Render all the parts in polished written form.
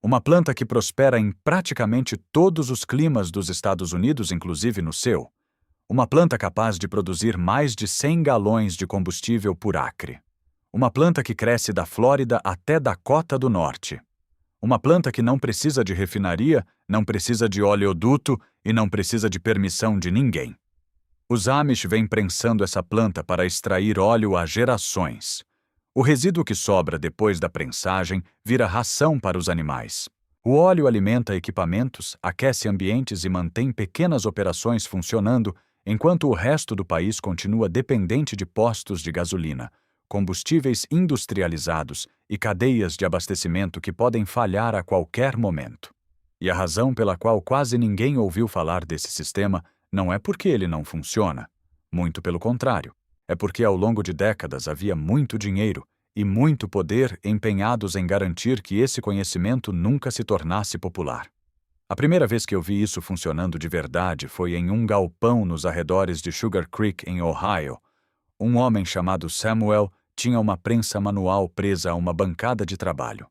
Uma planta que prospera em praticamente todos os climas dos Estados Unidos, inclusive no seu. Uma planta capaz de produzir mais de 100 galões de combustível por acre. Uma planta que cresce da Flórida até Dakota do Norte. Uma planta que não precisa de refinaria, não precisa de oleoduto e não precisa de permissão de ninguém. Os Amish vêm prensando essa planta para extrair óleo há gerações. O resíduo que sobra depois da prensagem vira ração para os animais. O óleo alimenta equipamentos, aquece ambientes e mantém pequenas operações funcionando, enquanto o resto do país continua dependente de postos de gasolina, combustíveis industrializados e cadeias de abastecimento que podem falhar a qualquer momento. E a razão pela qual quase ninguém ouviu falar desse sistema não é porque ele não funciona. Muito pelo contrário. É porque ao longo de décadas havia muito dinheiro e muito poder empenhados em garantir que esse conhecimento nunca se tornasse popular. A primeira vez que eu vi isso funcionando de verdade foi em um galpão nos arredores de Sugar Creek, em Ohio. Um homem chamado Samuel tinha uma prensa manual presa a uma bancada de trabalho.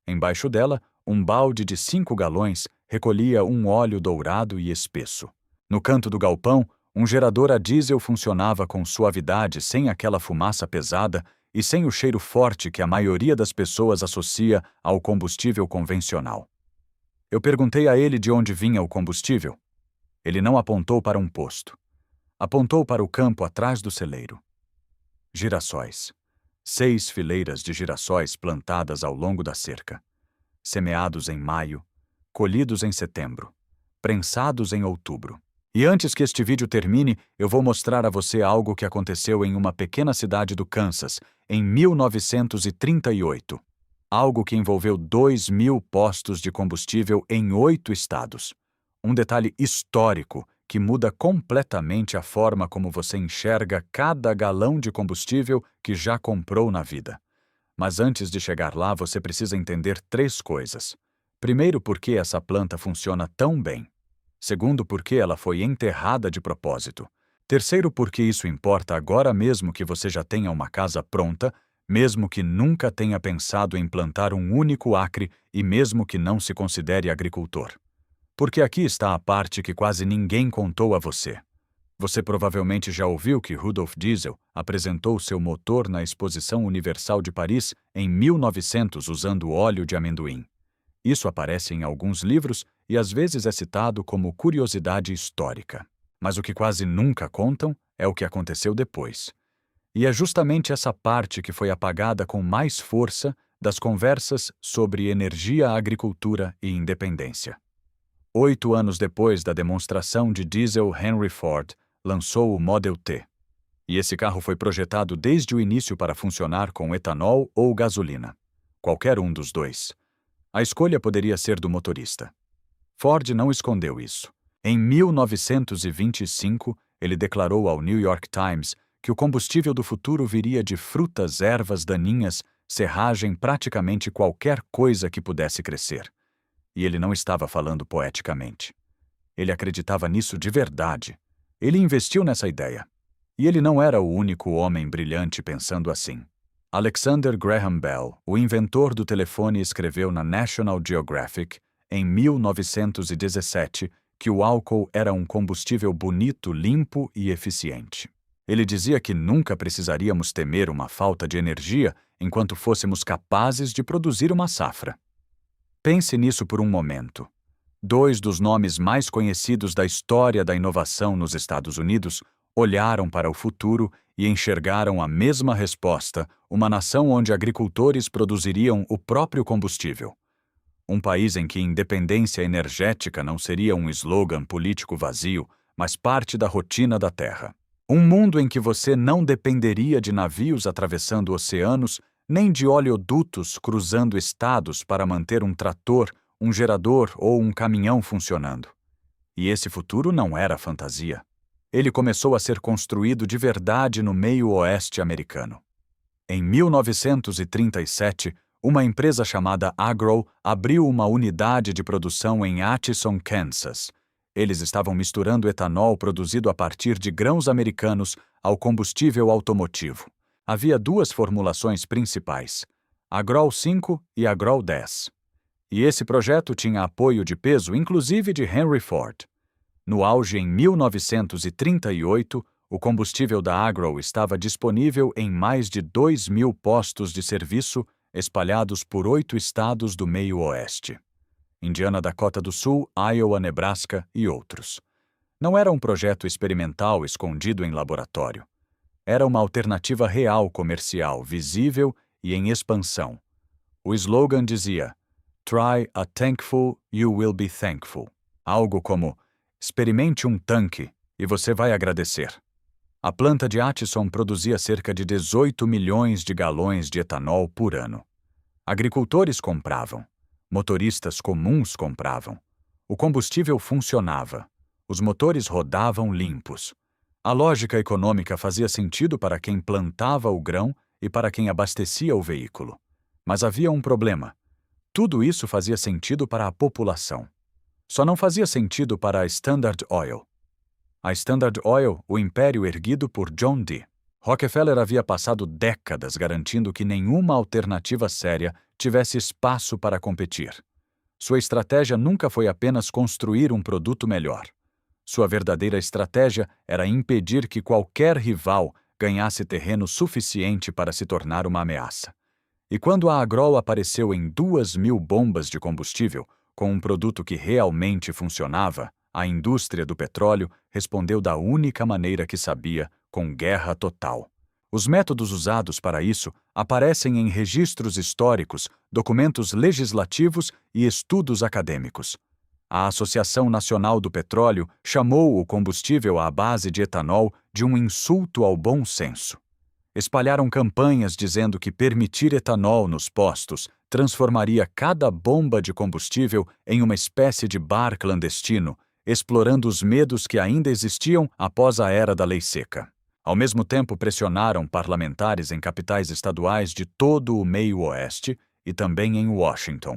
Embaixo dela, um balde de 5 galões recolhia um óleo dourado e espesso. No canto do galpão, um gerador a diesel funcionava com suavidade, sem aquela fumaça pesada e sem o cheiro forte que a maioria das pessoas associa ao combustível convencional. Eu perguntei a ele de onde vinha o combustível. Ele não apontou para um posto. Apontou para o campo atrás do celeiro. Girassóis. 6 fileiras de girassóis plantadas ao longo da cerca. Semeados em maio, colhidos em setembro, prensados em outubro. E antes que este vídeo termine, eu vou mostrar a você algo que aconteceu em uma pequena cidade do Kansas, em 1938. Algo que envolveu 2.000 postos de combustível em 8 estados. Um detalhe histórico que muda completamente a forma como você enxerga cada galão de combustível que já comprou na vida. Mas antes de chegar lá, você precisa entender 3 coisas. Primeiro, por que essa planta funciona tão bem. Segundo, por que ela foi enterrada de propósito. Terceiro, por que isso importa agora mesmo que você já tenha uma casa pronta, mesmo que nunca tenha pensado em plantar um único acre e mesmo que não se considere agricultor. Porque aqui está a parte que quase ninguém contou a você. Você provavelmente já ouviu que Rudolf Diesel apresentou seu motor na Exposição Universal de Paris em 1900 usando óleo de amendoim. Isso aparece em alguns livros e às vezes é citado como curiosidade histórica. Mas o que quase nunca contam é o que aconteceu depois. E é justamente essa parte que foi apagada com mais força das conversas sobre energia, agricultura e independência. 8 anos depois da demonstração de diesel, Henry Ford lançou o Model T. E esse carro foi projetado desde o início para funcionar com etanol ou gasolina. Qualquer um dos dois. A escolha poderia ser do motorista. Ford não escondeu isso. Em 1925, ele declarou ao New York Times que o combustível do futuro viria de frutas, ervas daninhas, serragem, praticamente qualquer coisa que pudesse crescer. E ele não estava falando poeticamente. Ele acreditava nisso de verdade. Ele investiu nessa ideia. E ele não era o único homem brilhante pensando assim. Alexander Graham Bell, o inventor do telefone, escreveu na National Geographic, em 1917, que o álcool era um combustível bonito, limpo e eficiente. Ele dizia que nunca precisaríamos temer uma falta de energia enquanto fôssemos capazes de produzir uma safra. Pense nisso por um momento. 2 dos nomes mais conhecidos da história da inovação nos Estados Unidos olharam para o futuro e enxergaram a mesma resposta, uma nação onde agricultores produziriam o próprio combustível. Um país em que independência energética não seria um slogan político vazio, mas parte da rotina da Terra. Um mundo em que você não dependeria de navios atravessando oceanos, nem de oleodutos cruzando estados para manter um trator, um gerador ou um caminhão funcionando. E esse futuro não era fantasia. Ele começou a ser construído de verdade no meio oeste americano. Em 1937, uma empresa chamada Agro abriu uma unidade de produção em Atchison, Kansas. Eles estavam misturando etanol produzido a partir de grãos americanos ao combustível automotivo. Havia 2 formulações principais, Agrol 5 e Agrol 10. E esse projeto tinha apoio de peso inclusive de Henry Ford. No auge em 1938, o combustível da Agro estava disponível em mais de 2.000 postos de serviço espalhados por 8 estados do meio-oeste: Indiana, Dakota do Sul, Iowa, Nebraska e outros. Não era um projeto experimental escondido em laboratório. Era uma alternativa real comercial, visível e em expansão. O slogan dizia: "Try a tankful, you will be thankful." Algo como: experimente um tanque e você vai agradecer. A planta de Atchison produzia cerca de 18 milhões de galões de etanol por ano. Agricultores compravam. Motoristas comuns compravam. O combustível funcionava. Os motores rodavam limpos. A lógica econômica fazia sentido para quem plantava o grão e para quem abastecia o veículo. Mas havia um problema. Tudo isso fazia sentido para a população. Só não fazia sentido para a Standard Oil. A Standard Oil, o império erguido por John D. Rockefeller havia passado décadas garantindo que nenhuma alternativa séria tivesse espaço para competir. Sua estratégia nunca foi apenas construir um produto melhor. Sua verdadeira estratégia era impedir que qualquer rival ganhasse terreno suficiente para se tornar uma ameaça. E quando a Agrol apareceu em 2.000 bombas de combustível, com um produto que realmente funcionava, a indústria do petróleo respondeu da única maneira que sabia, com guerra total. Os métodos usados para isso aparecem em registros históricos, documentos legislativos e estudos acadêmicos. A Associação Nacional do Petróleo chamou o combustível à base de etanol de um insulto ao bom senso. Espalharam campanhas dizendo que permitir etanol nos postos transformaria cada bomba de combustível em uma espécie de bar clandestino, explorando os medos que ainda existiam após a era da lei seca. Ao mesmo tempo, pressionaram parlamentares em capitais estaduais de todo o meio-oeste e também em Washington.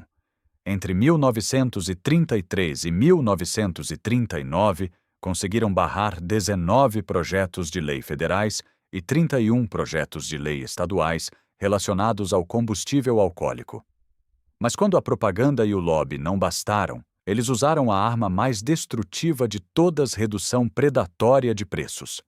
Entre 1933 e 1939, conseguiram barrar 19 projetos de lei federais e 31 projetos de lei estaduais relacionados ao combustível alcoólico. Mas quando a propaganda e o lobby não bastaram, eles usaram a arma mais destrutiva de todas: redução predatória de preços.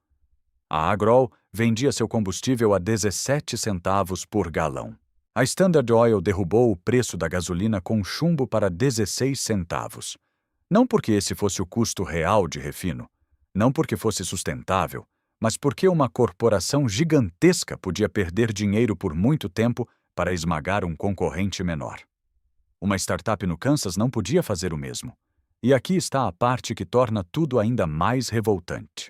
A Agrol vendia seu combustível a 17 centavos por galão. A Standard Oil derrubou o preço da gasolina com chumbo para 16 centavos. Não porque esse fosse o custo real de refino, não porque fosse sustentável, mas porque uma corporação gigantesca podia perder dinheiro por muito tempo para esmagar um concorrente menor. Uma startup no Kansas não podia fazer o mesmo. E aqui está a parte que torna tudo ainda mais revoltante.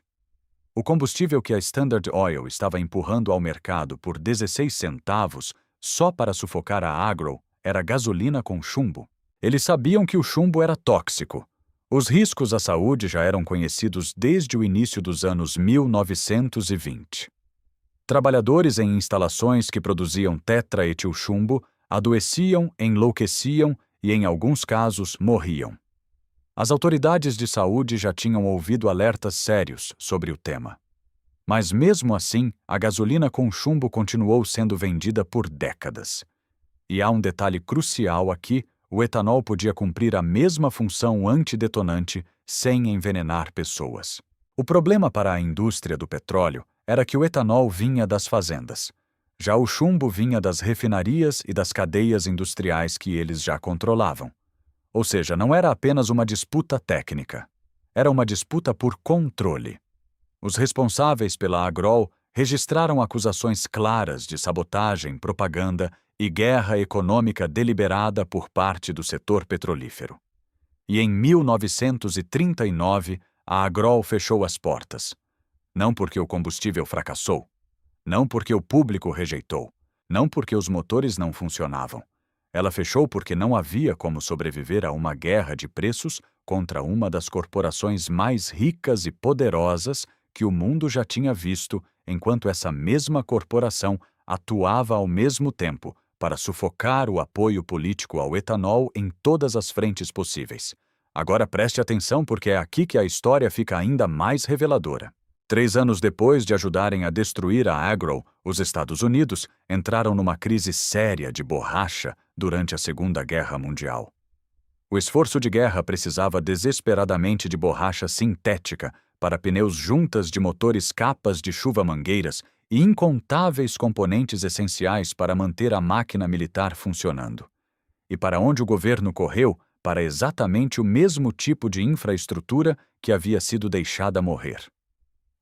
O combustível que a Standard Oil estava empurrando ao mercado por 16 centavos só para sufocar a Agrol era gasolina com chumbo. Eles sabiam que o chumbo era tóxico. Os riscos à saúde já eram conhecidos desde o início dos anos 1920. Trabalhadores em instalações que produziam tetraetilchumbo adoeciam, enlouqueciam e, em alguns casos, morriam. As autoridades de saúde já tinham ouvido alertas sérios sobre o tema. Mas, mesmo assim, a gasolina com chumbo continuou sendo vendida por décadas. E há um detalhe crucial aqui: o etanol podia cumprir a mesma função antidetonante sem envenenar pessoas. O problema para a indústria do petróleo era que o etanol vinha das fazendas. Já o chumbo vinha das refinarias e das cadeias industriais que eles já controlavam. Ou seja, não era apenas uma disputa técnica. Era uma disputa por controle. Os responsáveis pela Agrol registraram acusações claras de sabotagem, propaganda e guerra econômica deliberada por parte do setor petrolífero. E em 1939, a Agrol fechou as portas. Não porque o combustível fracassou, não porque o público rejeitou, não porque os motores não funcionavam. Ela fechou porque não havia como sobreviver a uma guerra de preços contra uma das corporações mais ricas e poderosas que o mundo já tinha visto, enquanto essa mesma corporação atuava ao mesmo tempo para sufocar o apoio político ao etanol em todas as frentes possíveis. Agora preste atenção, porque é aqui que a história fica ainda mais reveladora. 3 anos depois de ajudarem a destruir a Agrol, os Estados Unidos entraram numa crise séria de borracha durante a Segunda Guerra Mundial. O esforço de guerra precisava desesperadamente de borracha sintética para pneus juntas de motores capas de chuva-mangueiras e incontáveis componentes essenciais para manter a máquina militar funcionando. E para onde o governo correu? Para exatamente o mesmo tipo de infraestrutura que havia sido deixada morrer.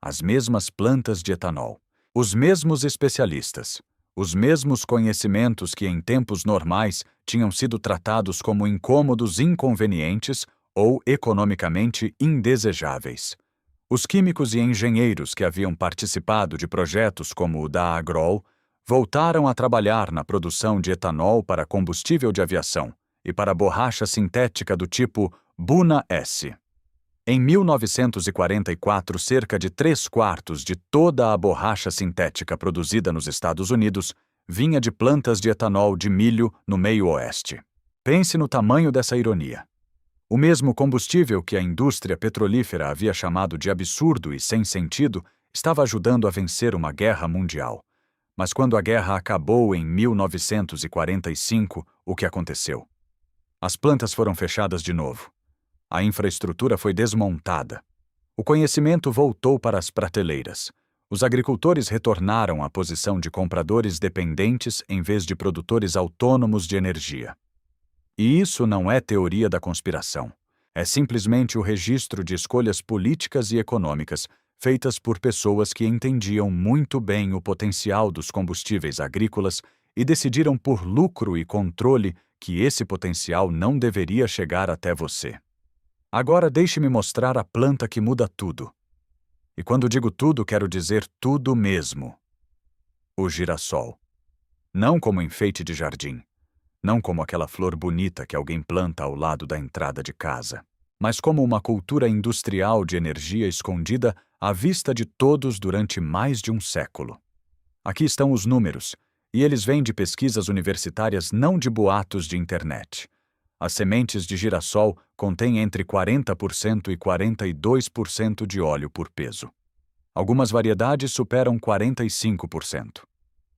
As mesmas plantas de etanol, os mesmos especialistas, os mesmos conhecimentos que em tempos normais tinham sido tratados como incômodos inconvenientes ou economicamente indesejáveis. Os químicos e engenheiros que haviam participado de projetos como o da Agrol voltaram a trabalhar na produção de etanol para combustível de aviação e para borracha sintética do tipo Buna S. Em 1944, cerca de 3/4 de toda a borracha sintética produzida nos Estados Unidos vinha de plantas de etanol de milho no meio-oeste. Pense no tamanho dessa ironia. O mesmo combustível que a indústria petrolífera havia chamado de absurdo e sem sentido estava ajudando a vencer uma guerra mundial. Mas quando a guerra acabou em 1945, o que aconteceu? As plantas foram fechadas de novo. A infraestrutura foi desmontada. O conhecimento voltou para as prateleiras. Os agricultores retornaram à posição de compradores dependentes em vez de produtores autônomos de energia. E isso não é teoria da conspiração. É simplesmente o registro de escolhas políticas e econômicas feitas por pessoas que entendiam muito bem o potencial dos combustíveis agrícolas e decidiram por lucro e controle que esse potencial não deveria chegar até você. Agora deixe-me mostrar a planta que muda tudo. E quando digo tudo, quero dizer tudo mesmo. O girassol. Não como enfeite de jardim, não como aquela flor bonita que alguém planta ao lado da entrada de casa, mas como uma cultura industrial de energia escondida à vista de todos durante mais de um século. Aqui estão os números, e eles vêm de pesquisas universitárias, não de boatos de internet. As sementes de girassol contêm entre 40% e 42% de óleo por peso. Algumas variedades superam 45%.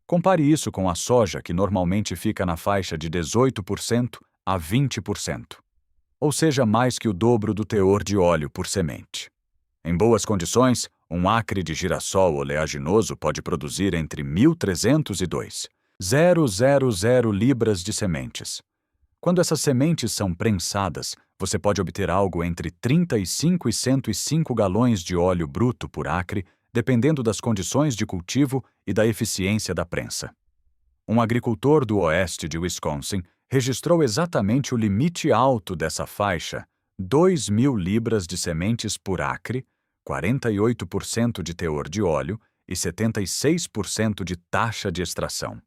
Compare isso com a soja, que normalmente fica na faixa de 18% a 20%. Ou seja, mais que o dobro do teor de óleo por semente. Em boas condições, um acre de girassol oleaginoso pode produzir entre 1.300 e 2.000 libras de sementes. Quando essas sementes são prensadas, você pode obter algo entre 35 e 105 galões de óleo bruto por acre, dependendo das condições de cultivo e da eficiência da prensa. Um agricultor do oeste de Wisconsin registrou exatamente o limite alto dessa faixa, 2.000 libras de sementes por acre, 48% de teor de óleo e 76% de taxa de extração.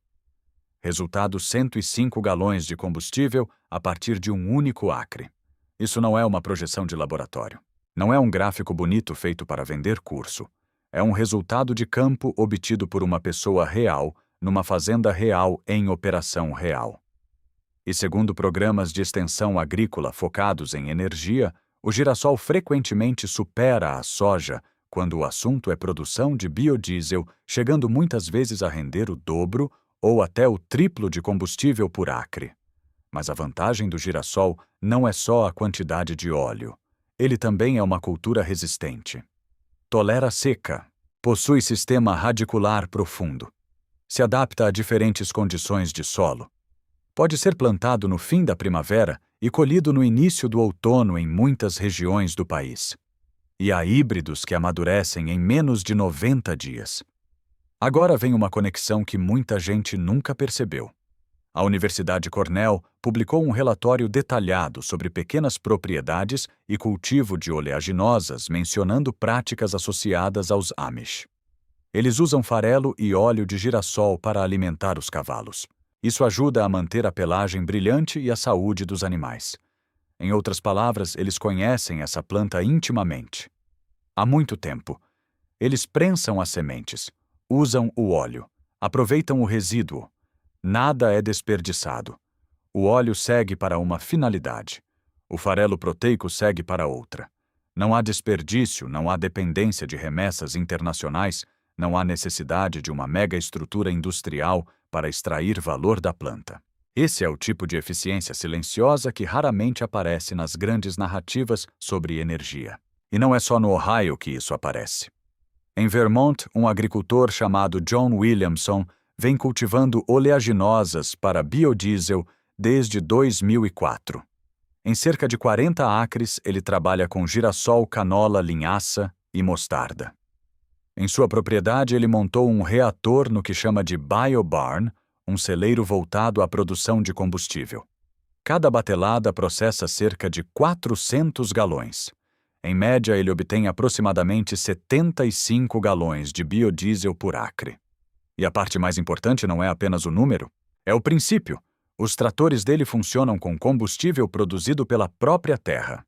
Resultado: 105 galões de combustível a partir de um único acre. Isso não é uma projeção de laboratório. Não é um gráfico bonito feito para vender curso. É um resultado de campo obtido por uma pessoa real, numa fazenda real em operação real. E segundo programas de extensão agrícola focados em energia, o girassol frequentemente supera a soja quando o assunto é produção de biodiesel, chegando muitas vezes a render o dobro ou até o triplo de combustível por acre. Mas a vantagem do girassol não é só a quantidade de óleo. Ele também é uma cultura resistente. Tolera seca, possui sistema radicular profundo, se adapta a diferentes condições de solo. Pode ser plantado no fim da primavera e colhido no início do outono em muitas regiões do país. E há híbridos que amadurecem em menos de 90 dias. Agora vem uma conexão que muita gente nunca percebeu. A Universidade Cornell publicou um relatório detalhado sobre pequenas propriedades e cultivo de oleaginosas, mencionando práticas associadas aos Amish. Eles usam farelo e óleo de girassol para alimentar os cavalos. Isso ajuda a manter a pelagem brilhante e a saúde dos animais. Em outras palavras, eles conhecem essa planta intimamente. Há muito tempo. Eles prensam as sementes, usam o óleo, aproveitam o resíduo. Nada é desperdiçado. O óleo segue para uma finalidade. O farelo proteico segue para outra. Não há desperdício, não há dependência de remessas internacionais, não há necessidade de uma mega estrutura industrial para extrair valor da planta. Esse é o tipo de eficiência silenciosa que raramente aparece nas grandes narrativas sobre energia. E não é só no Ohio que isso aparece. Em Vermont, um agricultor chamado John Williamson vem cultivando oleaginosas para biodiesel desde 2004. Em cerca de 40 acres, ele trabalha com girassol, canola, linhaça e mostarda. Em sua propriedade, ele montou um reator no que chama de BioBarn, um celeiro voltado à produção de combustível. Cada batelada processa cerca de 400 galões. Em média, ele obtém aproximadamente 75 galões de biodiesel por acre. E a parte mais importante não é apenas o número, é o princípio. Os tratores dele funcionam com combustível produzido pela própria terra.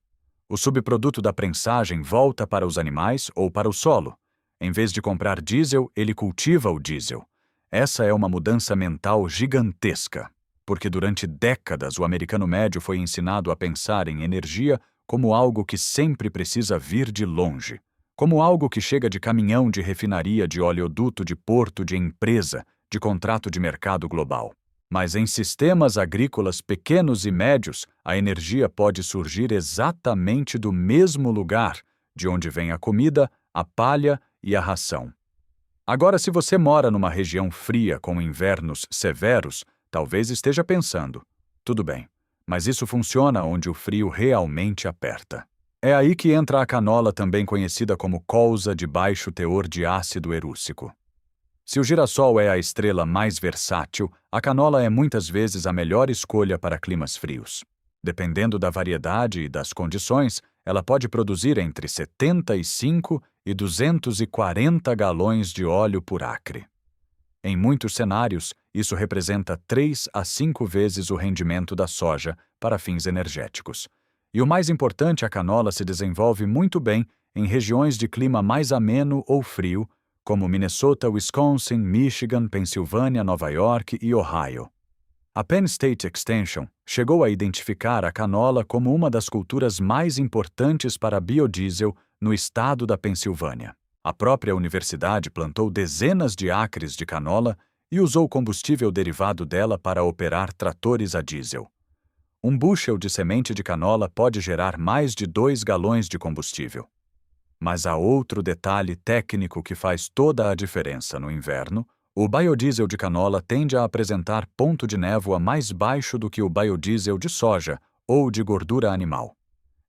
O subproduto da prensagem volta para os animais ou para o solo. Em vez de comprar diesel, ele cultiva o diesel. Essa é uma mudança mental gigantesca, porque durante décadas o americano médio foi ensinado a pensar em energia como algo que sempre precisa vir de longe, como algo que chega de caminhão de refinaria, de oleoduto, de porto, de empresa, de contrato de mercado global. Mas em sistemas agrícolas pequenos e médios, a energia pode surgir exatamente do mesmo lugar, de onde vem a comida, a palha e a ração. Agora, se você mora numa região fria com invernos severos, talvez esteja pensando: tudo bem, mas isso funciona onde o frio realmente aperta. É aí que entra a canola, também conhecida como colza de baixo teor de ácido erússico. Se o girassol é a estrela mais versátil, a canola é muitas vezes a melhor escolha para climas frios. Dependendo da variedade e das condições, ela pode produzir entre 75 e 240 galões de óleo por acre. Em muitos cenários, isso representa 3 a 5 vezes o rendimento da soja para fins energéticos. E o mais importante, a canola se desenvolve muito bem em regiões de clima mais ameno ou frio, como Minnesota, Wisconsin, Michigan, Pensilvânia, Nova York e Ohio. A Penn State Extension chegou a identificar a canola como uma das culturas mais importantes para biodiesel no estado da Pensilvânia. A própria universidade plantou dezenas de acres de canola e usou combustível derivado dela para operar tratores a diesel. Um bushel de semente de canola pode gerar mais de 2 galões de combustível. Mas há outro detalhe técnico que faz toda a diferença no inverno. O biodiesel de canola tende a apresentar ponto de névoa mais baixo do que o biodiesel de soja ou de gordura animal.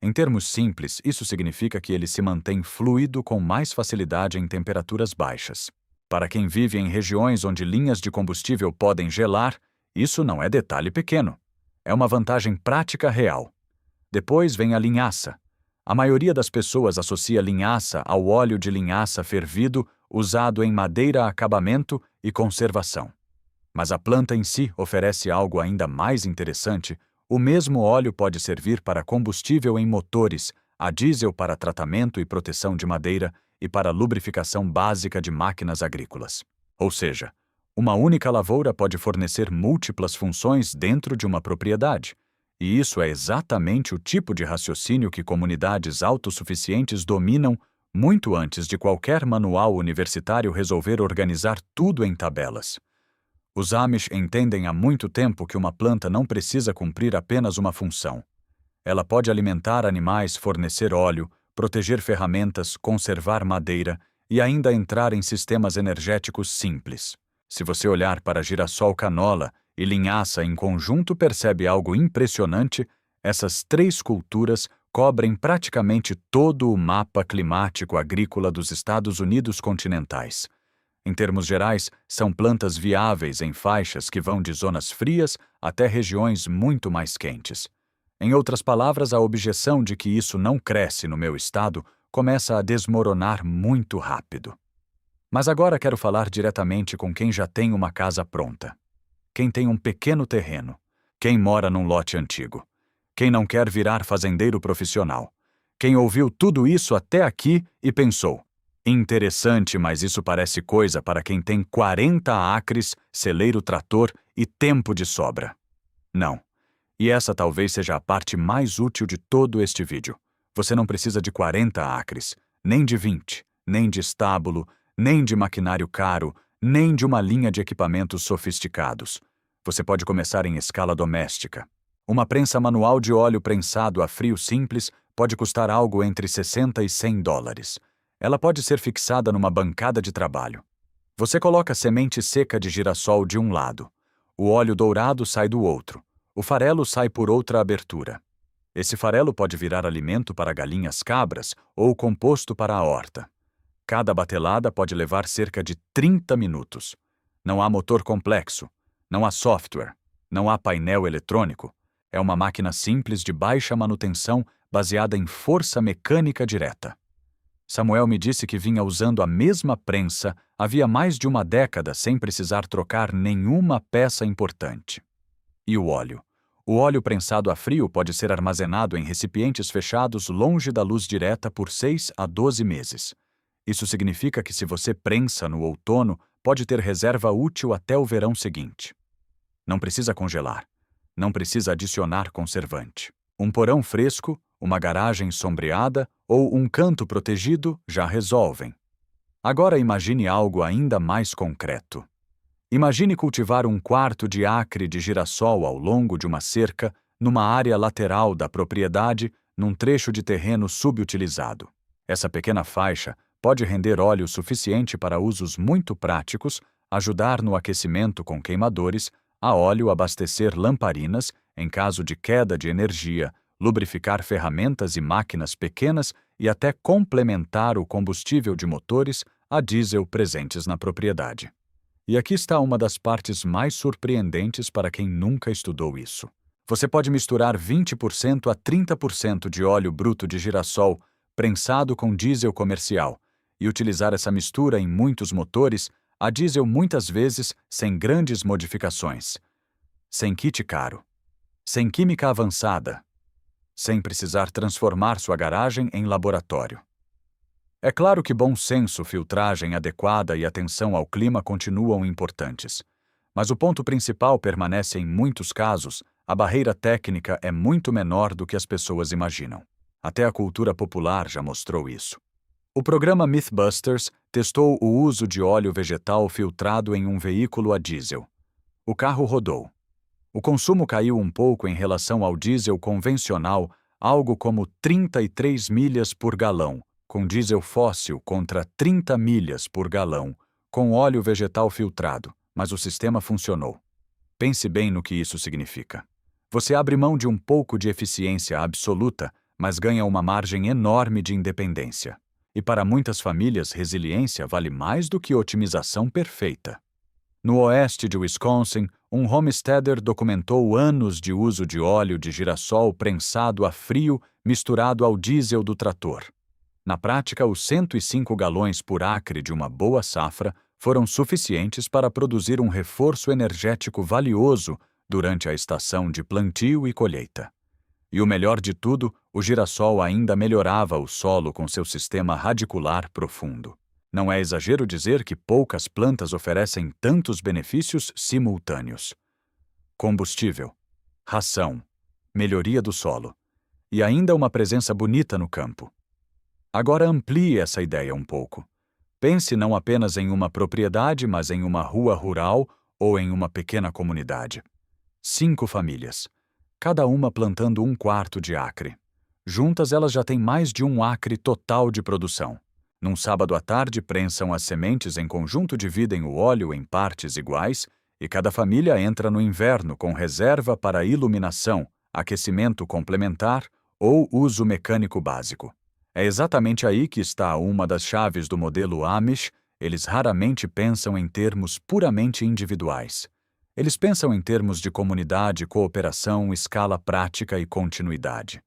Em termos simples, isso significa que ele se mantém fluido com mais facilidade em temperaturas baixas. Para quem vive em regiões onde linhas de combustível podem gelar, isso não é detalhe pequeno. É uma vantagem prática real. Depois vem a linhaça. A maioria das pessoas associa linhaça ao óleo de linhaça fervido usado em madeira, acabamento e conservação. Mas a planta em si oferece algo ainda mais interessante. O mesmo óleo pode servir para combustível em motores, a diesel para tratamento e proteção de madeira e para lubrificação básica de máquinas agrícolas. Ou seja, uma única lavoura pode fornecer múltiplas funções dentro de uma propriedade. E isso é exatamente o tipo de raciocínio que comunidades autossuficientes dominam muito antes de qualquer manual universitário resolver organizar tudo em tabelas. Os Amish entendem há muito tempo que uma planta não precisa cumprir apenas uma função. Ela pode alimentar animais, fornecer óleo, proteger ferramentas, conservar madeira e ainda entrar em sistemas energéticos simples. Se você olhar para girassol, canola e linhaça em conjunto, percebe algo impressionante. Essas 3 culturas cobrem praticamente todo o mapa climático agrícola dos Estados Unidos continentais. Em termos gerais, são plantas viáveis em faixas que vão de zonas frias até regiões muito mais quentes. Em outras palavras, a objeção de que isso não cresce no meu estado começa a desmoronar muito rápido. Mas agora quero falar diretamente com quem já tem uma casa pronta. Quem tem um pequeno terreno, quem mora num lote antigo, quem não quer virar fazendeiro profissional, quem ouviu tudo isso até aqui e pensou: interessante, mas isso parece coisa para quem tem 40 acres, celeiro trator e tempo de sobra. Não. E essa talvez seja a parte mais útil de todo este vídeo. Você não precisa de 40 acres, nem de 20, nem de estábulo, nem de maquinário caro, nem de uma linha de equipamentos sofisticados. Você pode começar em escala doméstica. Uma prensa manual de óleo prensado a frio simples pode custar algo entre 60 e 100 dólares. Ela pode ser fixada numa bancada de trabalho. Você coloca semente seca de girassol de um lado. O óleo dourado sai do outro. O farelo sai por outra abertura. Esse farelo pode virar alimento para galinhas cabras ou composto para a horta. Cada batelada pode levar cerca de 30 minutos. Não há motor complexo. Não há software. Não há painel eletrônico. É uma máquina simples de baixa manutenção baseada em força mecânica direta. Samuel me disse que vinha usando a mesma prensa havia mais de uma década sem precisar trocar nenhuma peça importante. E o óleo? O óleo prensado a frio pode ser armazenado em recipientes fechados longe da luz direta por 6 a 12 meses. Isso significa que se você prensa no outono, pode ter reserva útil até o verão seguinte. Não precisa congelar. Não precisa adicionar conservante. Um porão fresco, uma garagem sombreada ou um canto protegido já resolvem. Agora imagine algo ainda mais concreto. Imagine cultivar 1/4 de acre de girassol ao longo de uma cerca, numa área lateral da propriedade, num trecho de terreno subutilizado. Essa pequena faixa pode render óleo suficiente para usos muito práticos, ajudar no aquecimento com queimadores, a óleo abastecer lamparinas em caso de queda de energia, lubrificar ferramentas e máquinas pequenas e até complementar o combustível de motores a diesel presentes na propriedade. E aqui está uma das partes mais surpreendentes para quem nunca estudou isso. Você pode misturar 20% a 30% de óleo bruto de girassol prensado com diesel comercial e utilizar essa mistura em muitos motores a diesel muitas vezes sem grandes modificações, sem kit caro, sem química avançada, sem precisar transformar sua garagem em laboratório. É claro que bom senso, filtragem adequada e atenção ao clima continuam importantes. Mas o ponto principal permanece em muitos casos, a barreira técnica é muito menor do que as pessoas imaginam. Até a cultura popular já mostrou isso. O programa Mythbusters testou o uso de óleo vegetal filtrado em um veículo a diesel. O carro rodou. O consumo caiu um pouco em relação ao diesel convencional, algo como 33 milhas por galão, com diesel fóssil contra 30 milhas por galão, com óleo vegetal filtrado, mas o sistema funcionou. Pense bem no que isso significa. Você abre mão de um pouco de eficiência absoluta, mas ganha uma margem enorme de independência. E para muitas famílias, resiliência vale mais do que otimização perfeita. No oeste de Wisconsin, um homesteader documentou anos de uso de óleo de girassol prensado a frio misturado ao diesel do trator. Na prática, os 105 galões por acre de uma boa safra foram suficientes para produzir um reforço energético valioso durante a estação de plantio e colheita. E o melhor de tudo, o girassol ainda melhorava o solo com seu sistema radicular profundo. Não é exagero dizer que poucas plantas oferecem tantos benefícios simultâneos. Combustível, ração, melhoria do solo e ainda uma presença bonita no campo. Agora amplie essa ideia um pouco. Pense não apenas em uma propriedade, mas em uma rua rural ou em uma pequena comunidade. 5 famílias, cada uma plantando 1/4 de acre. Juntas elas já têm mais de 1 acre total de produção. Num sábado à tarde, prensam as sementes em conjunto, dividem o óleo em partes iguais e cada família entra no inverno com reserva para iluminação, aquecimento complementar ou uso mecânico básico. É exatamente aí que está uma das chaves do modelo Amish. Eles raramente pensam em termos puramente individuais. Eles pensam em termos de comunidade, cooperação, escala prática e continuidade.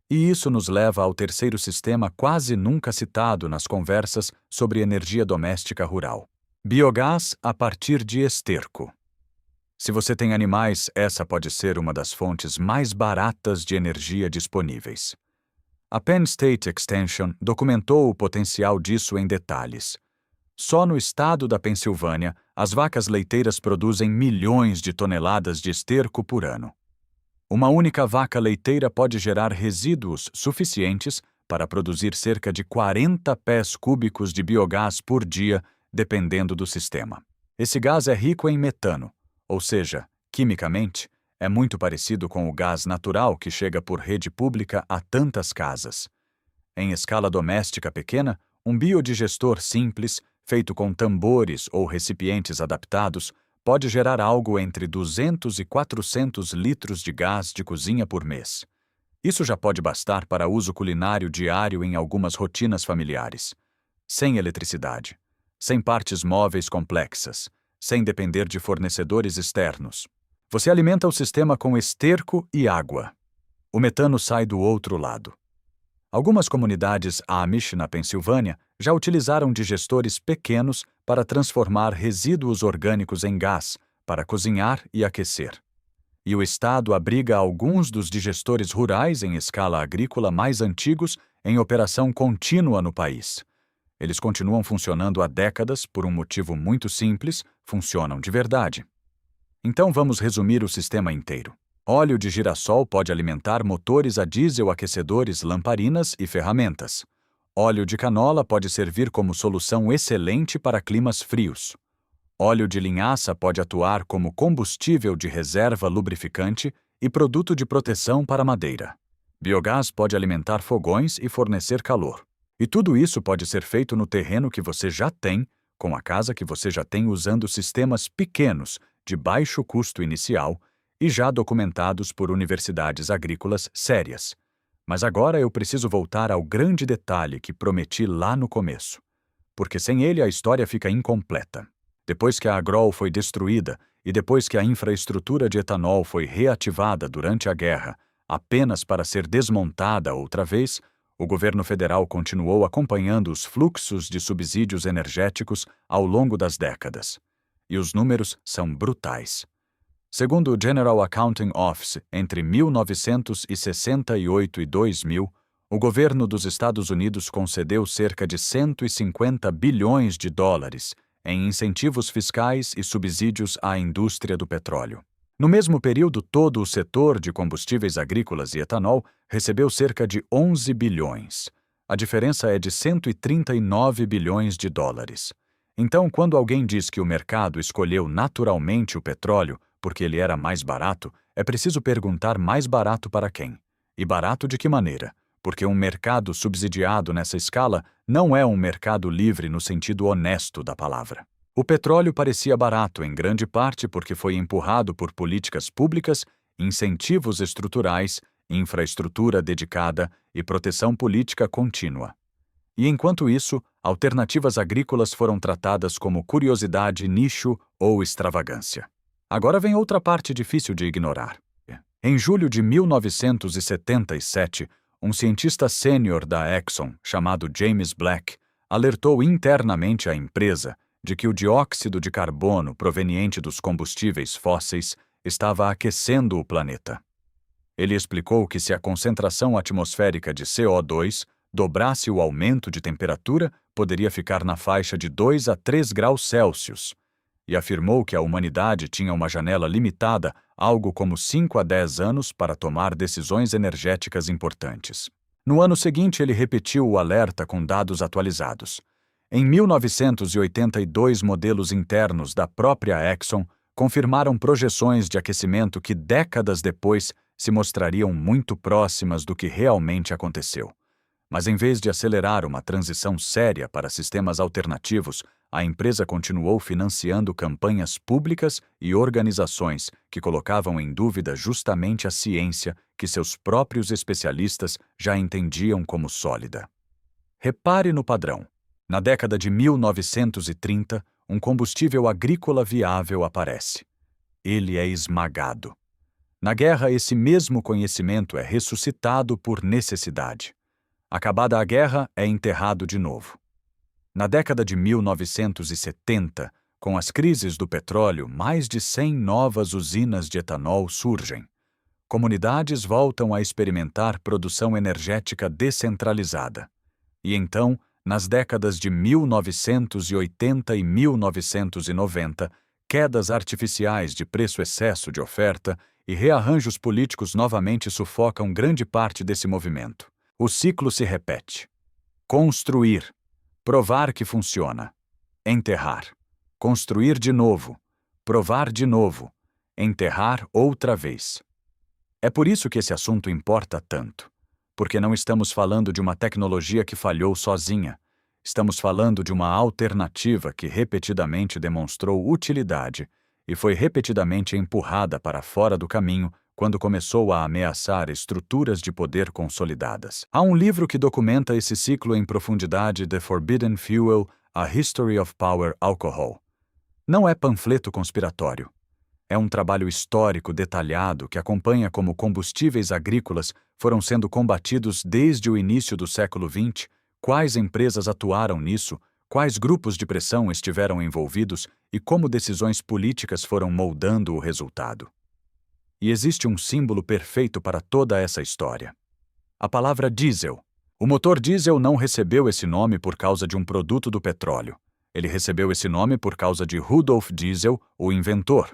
E isso nos leva ao terceiro sistema quase nunca citado nas conversas sobre energia doméstica rural: biogás a partir de esterco. Se você tem animais, essa pode ser uma das fontes mais baratas de energia disponíveis. A Penn State Extension documentou o potencial disso em detalhes. Só no estado da Pensilvânia, as vacas leiteiras produzem milhões de toneladas de esterco por ano. Uma única vaca leiteira pode gerar resíduos suficientes para produzir cerca de 40 pés cúbicos de biogás por dia, dependendo do sistema. Esse gás é rico em metano, ou seja, Quimicamente, é muito parecido com o gás natural que chega por rede pública a tantas casas. Em escala doméstica pequena, um biodigestor simples, feito com tambores ou recipientes adaptados, pode gerar algo entre 200 e 400 litros de gás de cozinha por mês. Isso já pode bastar para uso culinário diário em algumas rotinas familiares. Sem eletricidade, sem partes móveis complexas, sem depender de fornecedores externos. Você alimenta o sistema com esterco e água. O metano sai do outro lado. Algumas comunidades Amish na Pensilvânia já utilizaram digestores pequenos para transformar resíduos orgânicos em gás, para cozinhar e aquecer. E o estado abriga alguns dos digestores rurais em escala agrícola mais antigos em operação contínua no país. Eles continuam funcionando há décadas por um motivo muito simples: funcionam de verdade. Então vamos resumir o sistema inteiro. Óleo de girassol pode alimentar motores a diesel, aquecedores, lamparinas e ferramentas. Óleo de canola pode servir como solução excelente para climas frios. Óleo de linhaça pode atuar como combustível de reserva lubrificante e produto de proteção para madeira. Biogás pode alimentar fogões e fornecer calor. E tudo isso pode ser feito no terreno que você já tem, com a casa que você já tem, usando sistemas pequenos, de baixo custo inicial, e já documentados por universidades agrícolas sérias. Mas agora eu preciso voltar ao grande detalhe que prometi lá no começo, porque sem ele a história fica incompleta. Depois que a Agrol foi destruída e depois que a infraestrutura de etanol foi reativada durante a guerra, apenas para ser desmontada outra vez, o governo federal continuou acompanhando os fluxos de subsídios energéticos ao longo das décadas. E os números são brutais. Segundo o General Accounting Office, entre 1968 e 2000, o governo dos Estados Unidos concedeu cerca de 150 bilhões de dólares em incentivos fiscais e subsídios à indústria do petróleo. No mesmo período, todo o setor de combustíveis agrícolas e etanol recebeu cerca de 11 bilhões. A diferença é de 139 bilhões de dólares. Então, quando alguém diz que o mercado escolheu naturalmente o petróleo porque ele era mais barato, é preciso perguntar: mais barato para quem? E barato de que maneira? Porque um mercado subsidiado nessa escala não é um mercado livre no sentido honesto da palavra. O petróleo parecia barato em grande parte porque foi empurrado por políticas públicas, incentivos estruturais, infraestrutura dedicada e proteção política contínua. E enquanto isso, alternativas agrícolas foram tratadas como curiosidade, nicho ou extravagância. Agora vem outra parte difícil de ignorar. Em julho de 1977, um cientista sênior da Exxon, chamado James Black, alertou internamente a empresa de que o dióxido de carbono proveniente dos combustíveis fósseis estava aquecendo o planeta. Ele explicou que se a concentração atmosférica de CO2 dobrasse o aumento de temperatura, poderia ficar na faixa de 2 a 3 graus Celsius, e afirmou que a humanidade tinha uma janela limitada, algo como 5 a 10 anos, para tomar decisões energéticas importantes. No ano seguinte, ele repetiu o alerta com dados atualizados. Em 1982, modelos internos da própria Exxon confirmaram projeções de aquecimento que décadas depois se mostrariam muito próximas do que realmente aconteceu. Mas em vez de acelerar uma transição séria para sistemas alternativos, a empresa continuou financiando campanhas públicas e organizações que colocavam em dúvida justamente a ciência que seus próprios especialistas já entendiam como sólida. Repare no padrão. Na década de 1930, um combustível agrícola viável aparece. Ele é esmagado. Na guerra, esse mesmo conhecimento é ressuscitado por necessidade. Acabada a guerra, é enterrado de novo. Na década de 1970, com as crises do petróleo, mais de 100 novas usinas de etanol surgem. Comunidades voltam a experimentar produção energética descentralizada. E então, nas décadas de 1980 e 1990, quedas artificiais de preço, excesso de oferta e rearranjos políticos novamente sufocam grande parte desse movimento. O ciclo se repete. Construir. Provar que funciona. Enterrar. Construir de novo. Provar de novo. enterrar outra vez. É por isso que esse assunto importa tanto. Porque não estamos falando de uma tecnologia que falhou sozinha. Estamos falando de uma alternativa que repetidamente demonstrou utilidade e foi repetidamente empurrada para fora do caminho quando começou a ameaçar estruturas de poder consolidadas. Há um livro que documenta esse ciclo em profundidade, The Forbidden Fuel, A History of Power Alcohol. Não é panfleto conspiratório. É um trabalho histórico detalhado que acompanha como combustíveis agrícolas foram sendo combatidos desde o início do século XX, quais empresas atuaram nisso, quais grupos de pressão estiveram envolvidos e como decisões políticas foram moldando o resultado. E existe um símbolo perfeito para toda essa história. A palavra diesel. O motor diesel não recebeu esse nome por causa de um produto do petróleo. Ele recebeu esse nome por causa de Rudolf Diesel, o inventor.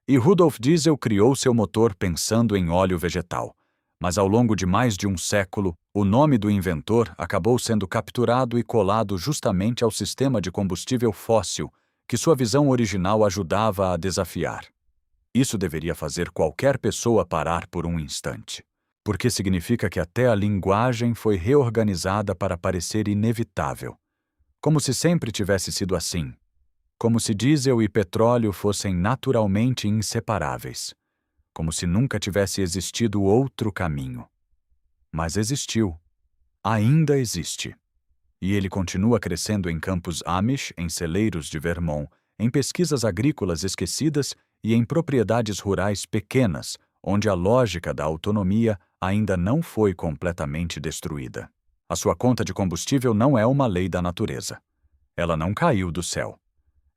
E Rudolf Diesel criou seu motor pensando em óleo vegetal. Mas ao longo de mais de um século, o nome do inventor acabou sendo capturado e colado justamente ao sistema de combustível fóssil, que sua visão original ajudava a desafiar. Isso deveria fazer qualquer pessoa parar por um instante, porque significa que até a linguagem foi reorganizada para parecer inevitável, como se sempre tivesse sido assim, como se diesel e petróleo fossem naturalmente inseparáveis, como se nunca tivesse existido outro caminho. Mas existiu, ainda existe, e ele continua crescendo em campos Amish, em celeiros de Vermont, em pesquisas agrícolas esquecidas e em propriedades rurais pequenas, onde a lógica da autonomia ainda não foi completamente destruída. A sua conta de combustível não é uma lei da natureza. Ela não caiu do céu.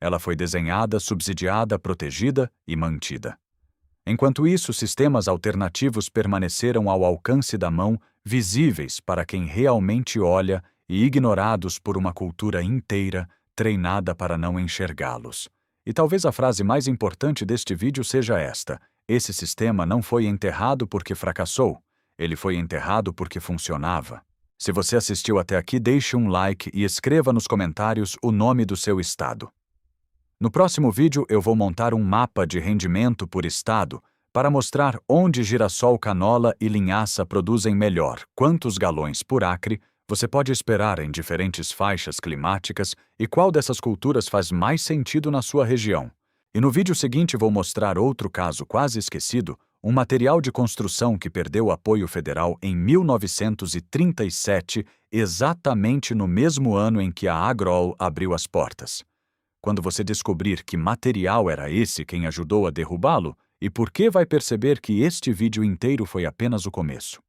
Ela foi desenhada, subsidiada, protegida e mantida. Enquanto isso, sistemas alternativos permaneceram ao alcance da mão, visíveis para quem realmente olha e ignorados por uma cultura inteira, treinada para não enxergá-los. E talvez a frase mais importante deste vídeo seja esta: esse sistema não foi enterrado porque fracassou, ele foi enterrado porque funcionava. Se você assistiu até aqui, deixe um like e escreva nos comentários o nome do seu estado. No próximo vídeo eu vou montar um mapa de rendimento por estado para mostrar onde girassol, canola e linhaça produzem melhor, quantos galões por acre você pode esperar em diferentes faixas climáticas e qual dessas culturas faz mais sentido na sua região. E no vídeo seguinte vou mostrar outro caso quase esquecido, um material de construção que perdeu apoio federal em 1937, exatamente no mesmo ano em que a Agrol abriu as portas. Quando você descobrir que material era esse quem ajudou a derrubá-lo, e por que vai perceber que este vídeo inteiro foi apenas o começo.